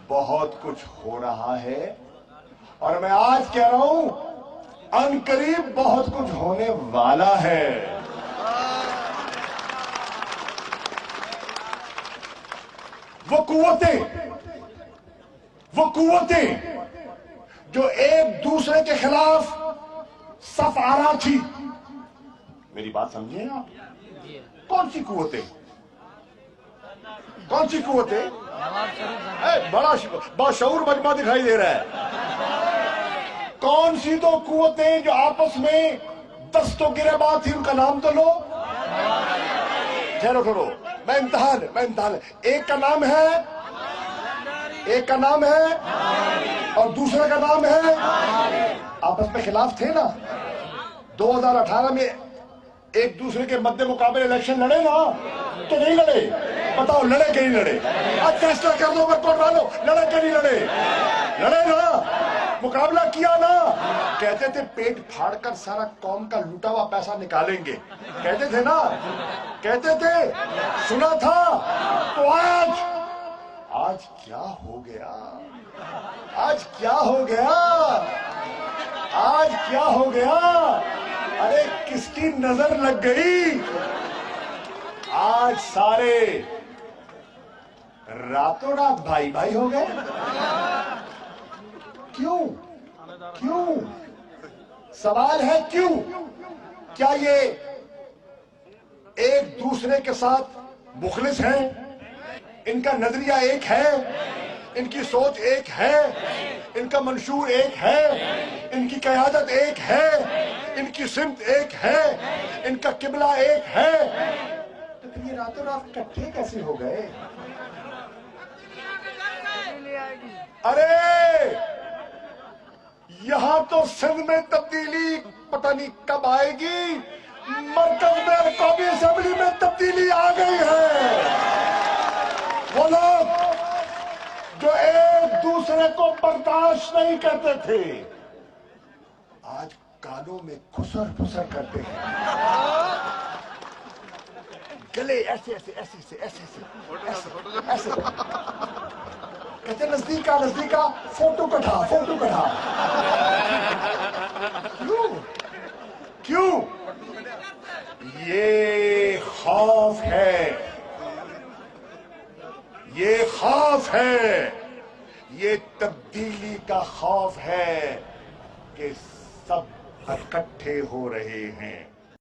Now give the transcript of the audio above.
बहुत कुछ हो रहा है और मैं आज कह रहा हूं अनकरीब बहुत कुछ होने वाला है। वो कुव्वतें जो एक दूसरे के खिलाफ सफ आरा थी, मेरी बात समझे आप? कौन सी कुव्वतें? बड़ा शऊर मजमा दिखाई दे रहा है। कौन सी दो कुव्वतें जो आपस में दस्तों गिरेबान थी, उनका नाम तो लो। ठहरो ठहरो, मैं इम्तिहान। एक का नाम है और दूसरे का नाम है। आपस में खिलाफ थे ना। 2018 में एक दूसरे के मध्य मुकाबले इलेक्शन लड़े ना, तो नहीं लड़े? बताओ, लड़े कि नहीं लड़े? अब फैसला कर दो, मैं कौन वालों, लड़े कि नहीं लड़े? लड़े ना, मुकाबला किया ना। कहते थे पेट फाड़कर सारा कौम का लूटा हुआ पैसा निकालेंगे, कहते थे ना, कहते थे, सुना था। तो आज क्या हो गया? आज क्या हो गया? अरे किसकी नजर लग गई? आज सारे रातों रात भाई भाई हो गए। क्यों? सवाल है क्यों? क्या ये एक दूसरे के साथ मुखलिस हैं? इनका नजरिया एक है, इनकी सोच एक है, इनका मंशूर एक है, इनकी क़यादत एक है, इनकी सिमत एक है, इनका किबला एक है। तो फिर ये रातों रात इकट्ठे कैसे हो गए? अरे यहां तो सिंध में तब्दीली पता नहीं कब आएगी, मरकज में कौमी असेंबली में तब्दीली आ गई है। वो लोग जो एक दूसरे को बर्दाश्त नहीं करते थे, आज कानों में खुसर फुसर करते हैं। गले ऐसे कहते नजदीका फोटो कटा। क्यों? ये खौफ है, ये तब्दीली का खौफ है कि सब इकट्ठे हो रहे हैं।